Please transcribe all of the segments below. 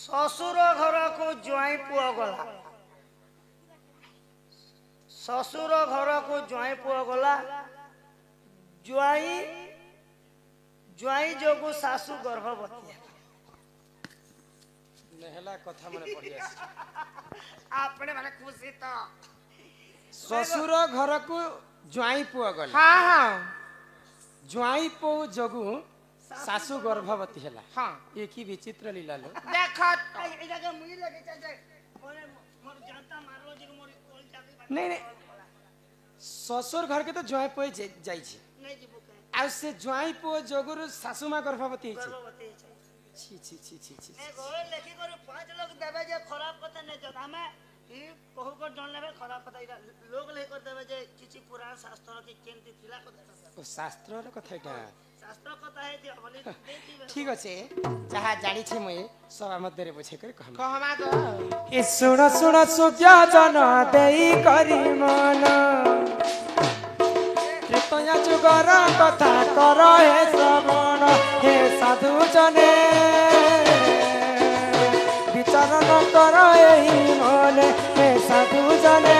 ससुर घर को ज्वाई पुआ गला ससुर घर को ज्वाई पुआ गला ज्वाई ज्वाई जोगु सासु गर्भवती नेहला कथा मने पड़ी आपने माने खुशी तो ससुर घर को ज्वाई पुआ गला हाँ हाँ ज्वाई पो जोगु सासु गर्भवती हैला हाँ एक ही विचित्र लीला लो देखो ए जगह मुई लगे चल मोरे मोर जानता मारो जी मोर कोल जाके नहीं नहीं ससुर घर के तो ज्वाई पो जाई छी नहीं जीबो के आ से ज्वाई पो जोगुरु सासु मां गर्भवती छी गर्भवती छै छी छी छी छी छी ए गोल लेखी करू पांच लोग देबे जे खराब कथा नहीं जत हमें ई कहू कर जान लेबे खराब कथा इरा लोग ले कर देबे जे किछि पुराण शास्त्र के केंति थिला कथा ओ शास्त्र रो कथा इटा शास्त्र कथा है जे हमनी देखि ठीक अछि जहा जानि छी मुई सब मध्य रे बुझे कर कहम कहमा तो ए सुन सुन सुज्ञा जन देई करी मन त्रितया जुगर कथा कर हे श्रवण हे साधु जने विचार न कर एही मन हे साधु जने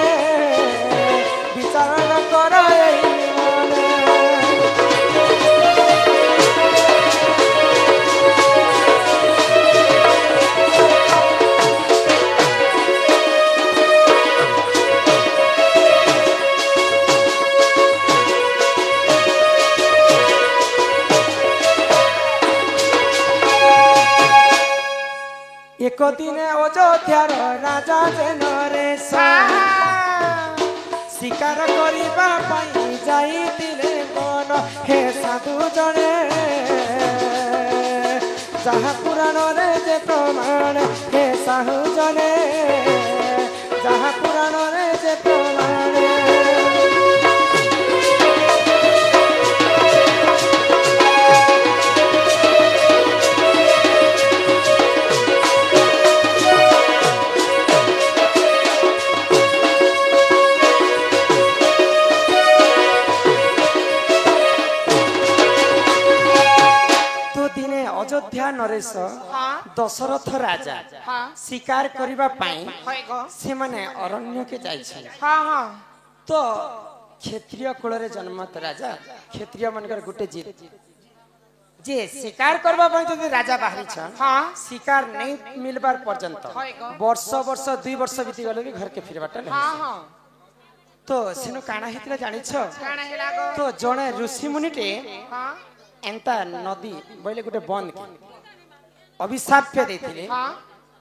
विचार न कर एही मन एक दिन अयोध्यार राजा जे नरेश शिकार करिबा पाई जाइतिले मन हे साधु जने जहा पुराण रे जे प्रमाण हे साधु जने जहा पुराण रे जे प्रमाण अयोध्या नरेश दशरथ राजा शिकार करिबा पाई से माने अरण्य के जाय छै हाँ हाँ तो क्षत्रिय कुल रे जन्मत राजा क्षत्रिय मनकर गुटे जीत जे शिकार करबा पाई जदि राजा बाहरी छ हाँ शिकार नहीं मिलबार पर्यंत वर्ष वर्ष 2 वर्ष बीती गले भी घर के फिरबाटा नहीं हाँ हाँ तो सेनु काना हितले जानि छ काना हेला गो तो जणे ऋषि मुनिटे हाँ एंता नदी बोले गुटे बंद के अभिशाप पे देथिले हाँ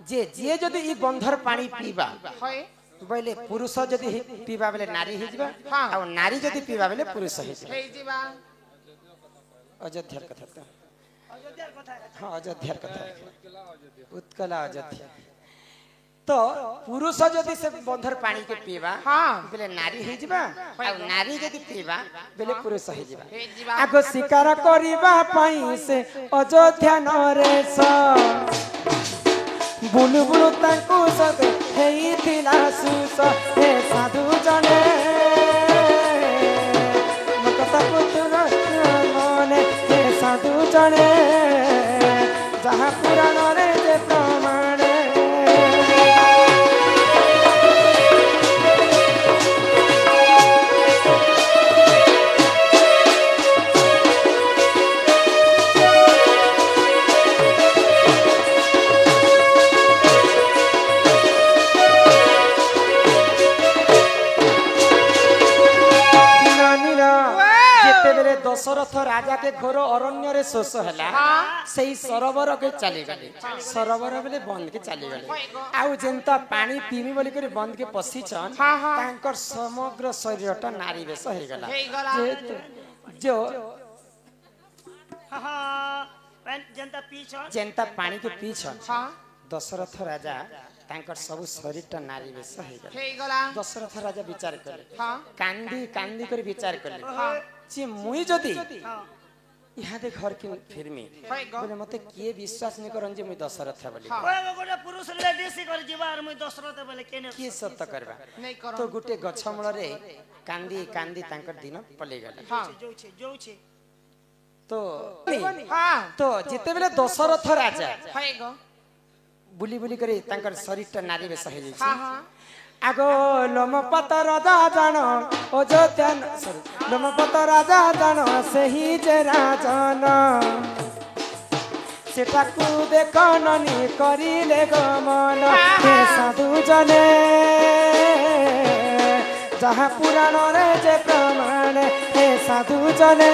जे जे जदि ई बंधर पानी पीबा होय बोले पुरुष जदि पीबा बेले नारी हे जिबा हाँ आ नारी जदि पीबा बेले पुरुष हे जिबा हे जीवा अयोध्यार कथा त अयोध्या कथा हां अयोध्यार कथा उत्कला अयोध्या तो पुरुष जदि से बंधर पानी के पीबा हाँ बेले नारी हे जिबा आ नारी जदि पीबा बेले पुरुष हे जिबा हे जीवा आगो शिकार करिबा पाई से अयोध्या नरेश बुलु बुलु तांकु सब हेई थिला सुस हे साधु जने मकता पुत्र मने हे साधु जने जहा पुराण रे जे प्रमाण दशरथ राजा के घोर अरण्य रे शोष हैला सही सरोवर के चली गले सरोवर बेले बंद के चली गले आउ जेंता पानी पीमी बोली करे बंद के पसी छन तांकर समग्र शरीरटा नारी वेश हे गला जो हां जनता पीछ जेंता पानी के पीछन दशरथ राजा तांकर सब शरीरटा नारी वेश हे गला दशरथ राजा विचार करे कांदी कांदी कर विचार करले जे मुई जदी यहाँ दे घर के फिरमी बोले मते किए विश्वास नहीं करन जे मुई दशरथ बोली कोई गोटे पुरुष लेडीज कर जीवार मुई दशरथ बोले केने किए सत्य करबा तो गुटे गछ मूल रे कांदी कांदी तांकर दिन पले गले जो छे तो तो जेते बेले दशरथ राजा बुली बुली करी तांकर शरीरटा नारी बेस हो जाइछि आगो लोमपत राजा जान अयोध्या सॉरी लोमपत राजा जान सेही जे राजन सेटाकू देख ननी करिले गमन हे साधु जने जहाँ पुराण रे जे प्रमाण हे साधु जने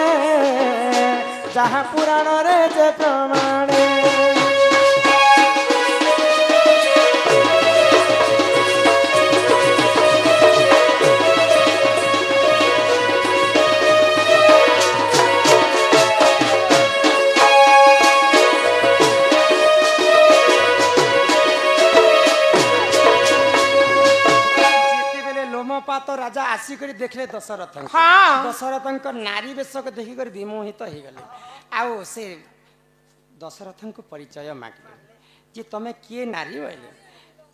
जहाँ पुराण रे जे प्रमाण तो राजा आसिक देखले दशरथ दशरथ नारी बेश को देखिक विमोहित हो गले आउ से दशरथ को परिचय मागले जे तमे किए नारी बोले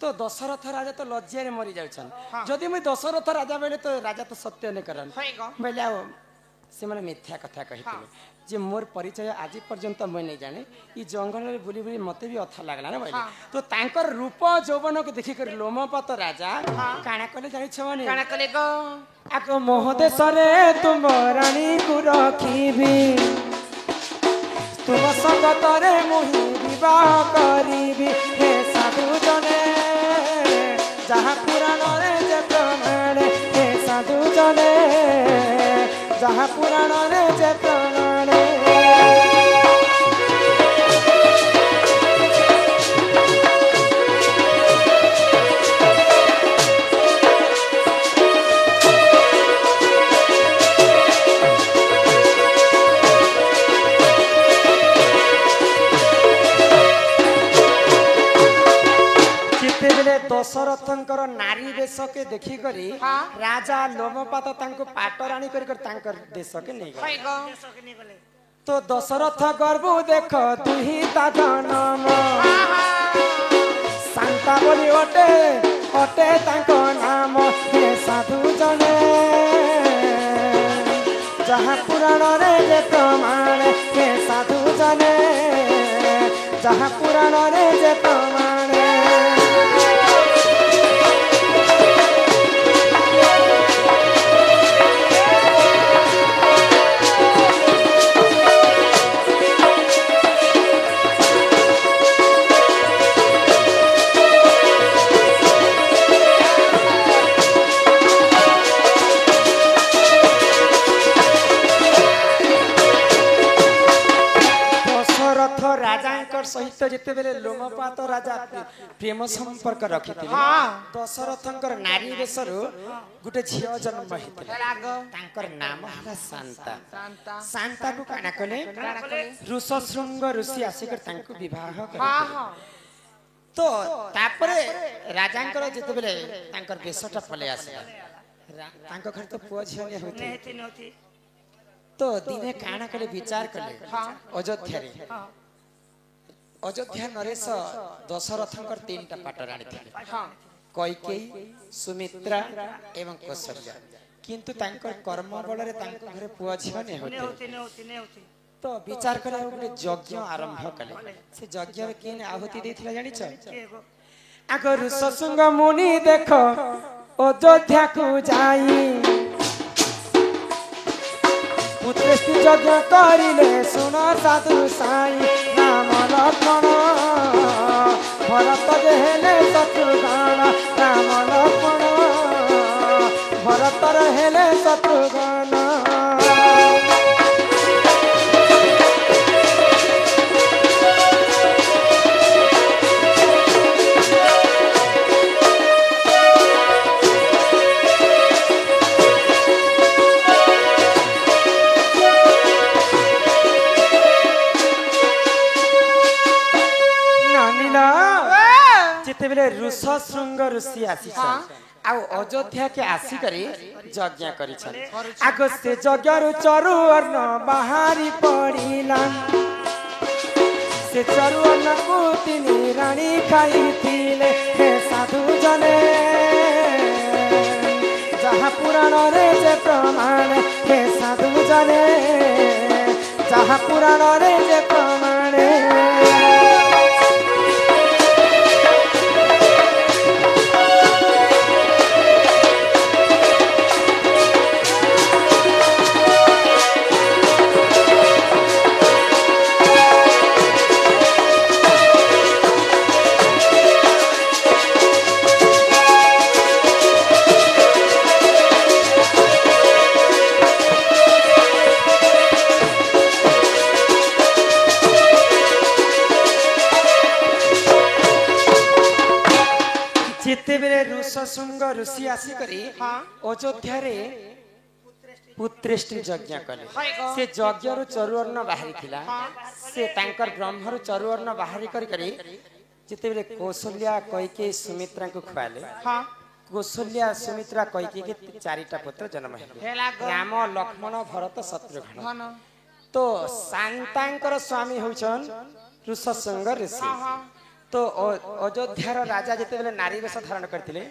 तो दशरथ राजा तो लज्जा मरी जाउछन जदि मुई दशरथ राजा बोले तो राजा तो सत्य ने करन बोले आ से माने मिथ्या कथा कहितले जे मोर परिचय आज पर्यंत मैं नहीं जाने ई जंगल में बुली बुली मते भी अथा लागला ना बोले तो तांकर रूप यौवन को देखि कर लोमपत राजा काना कले जानि छ माने काना कले को आको मोहदेश रे तुम रानी को रखीबी तुम संगत रे मोहि विवाह करीबी हे साधु जने जहाँ पुराण रे जे प्रमाण हे साधु जने जहाँ पुराण रे जे प्रमाण दशरथंकर नारी देश के देखी करी राजा लोमपात तांको पाटराणी कर तांकर देश के नहीं गले तो दशरथ गर्भ देख दुही ता जन्म शांता बोली ओटे ओटे तांको नाम हे साधु जने जहाँ पुराण रे जे प्रमाण हे साधु जने जहाँ पुराण रे जे प्रमाण सहित जिते बेले लोमपात राजा प्रेम संपर्क रखी दशरथंकर नारी बेसरु गुटे झियो जन्म होइतिला तांकर नाम हला शांता शांता को काना कले ऋषशृंग ऋषि आसिकर तांको विवाह करे तो तापरे राजांकर जिते बेले तांकर बेसटा पले आसिला तांको घर तो पुआ झियो ने होते तो दिने काना कले विचार कले अयोध्या रे अयोध्या नरेश दशरथंकर तीनटा पाटराणी थिले कैकेयी सुमित्रा एवं कौशल्या किंतु तांकर कर्म बल रे तांको घरे पुआ झियो ने होते तो विचार करे गोटे यज्ञ आरंभ कले से यज्ञ रे केने आहुति देथिला जानि छ आगो ऋषशृंग मुनि देखो अयोध्या को जाई पुत्रस्ति यज्ञ करिले सुन साधु साई राम लक्ष्मण भरत हेले शत्रुघ्न राम लक्ष्मण भरत हेले शत्रुघ्न ऋषशृंग ऋषि आसी आउ अयोध्या के आसी करी यज्ञ करी आगो से यज्ञ रु चरु अन्न बाहरी पड़िला से चरु अन्न को तिनी रानी खाइथिले हे साधु जने जहाँ पुराण रे जे प्रमाण हे साधु जने जहाँ पुराण रे जे प्रमाण जिते बेले ऋषशृंग ऋषि आसी करी अयोध्या रे पुत्रेष्टि यज्ञ कले से यज्ञ रु चरुवर्ण बाहरी थिला से तांकर ब्रह्म रु चरुवर्ण बाहरी करी जिते बेले कौशल्या कैकेयी सुमित्रा को खुआले कौशल्या सुमित्रा कैकेयी के चारिटा पुत्र जन्म हेले राम लक्ष्मण भरत शत्रुघ्न तो शांतांकर स्वामी होचन ऋषशृंग ऋषि तो अयोध्यार राजा जिते बेले नारी वेश धारण करथिले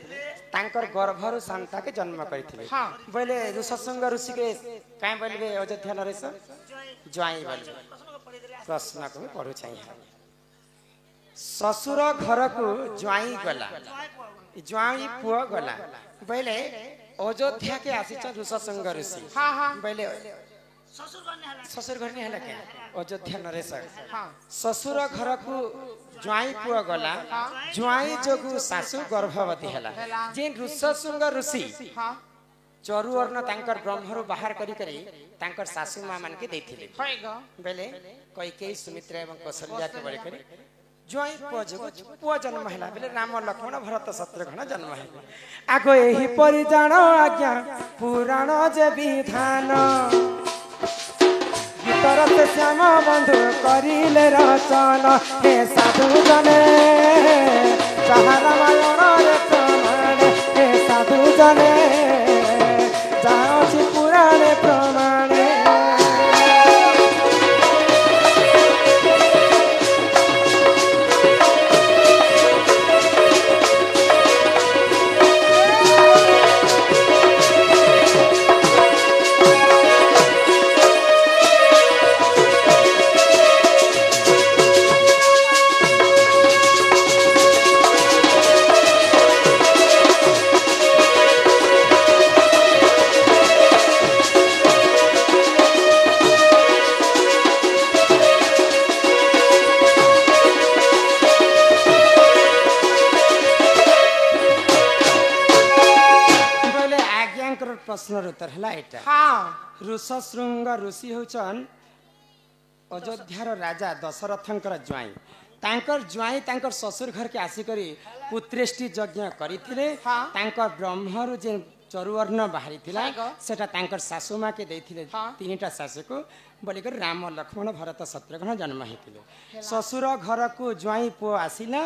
तांकर गर्भरु शांता के जन्म करथिले बोले ऋषशृंग ऋषि के काहे बोलबे अयोध्या नरेश ज्वाई बोले प्रश्न को पढु चाहिए ससुर घर को ज्वाई गला ज्वाई पुआ गला बोले अयोध्या के आसीच ऋषशृंग ऋषि बोले ससुर घर नहीं हला क्या अयोध्या नरेश ससुर घर को ज्वाई पुआ गला ज्वाई जोगु सासु गर्भवती हला जे ऋषशृंग ऋषि चरुवर्ण तांकर ब्रह्मरु बाहर करी करी तांकर सासु मां मान के देथिले बेले कैकेयी सुमित्रा एवं कौशल्या के बळे करी ज्वाई पुआ जोगु पुआ जन्म हला बेले राम लक्ष्मण भरत शत्रुघ्न जन्म हला आगो एही परि जानो आज्ञा पुराण जे विधान गीतर श्याम बंधु करिले रचना हे साधु जने जहाँ रामायण रे प्रमाण हे साधु जने जहाँ अछि पुराण प्रमाण प्रश्न उत्तर है ऋषशृंग ऋषि होचन अयोध्यार राजा दशरथंकर ज्वाई तांकर ज्वाई तांकर ससुर घर के आसिकरी पुत्रेष्टि यज्ञ करथिले तांकर ब्रह्मरु जे चरुवर्ण बाहरी थिला सेटा तांकर सासु मां के देथिले तीनटा सासु को बोलिकर राम लक्ष्मण भरत शत्रुघ्न जन्म हेतिले ससुर घर को ज्वाई पो आसिला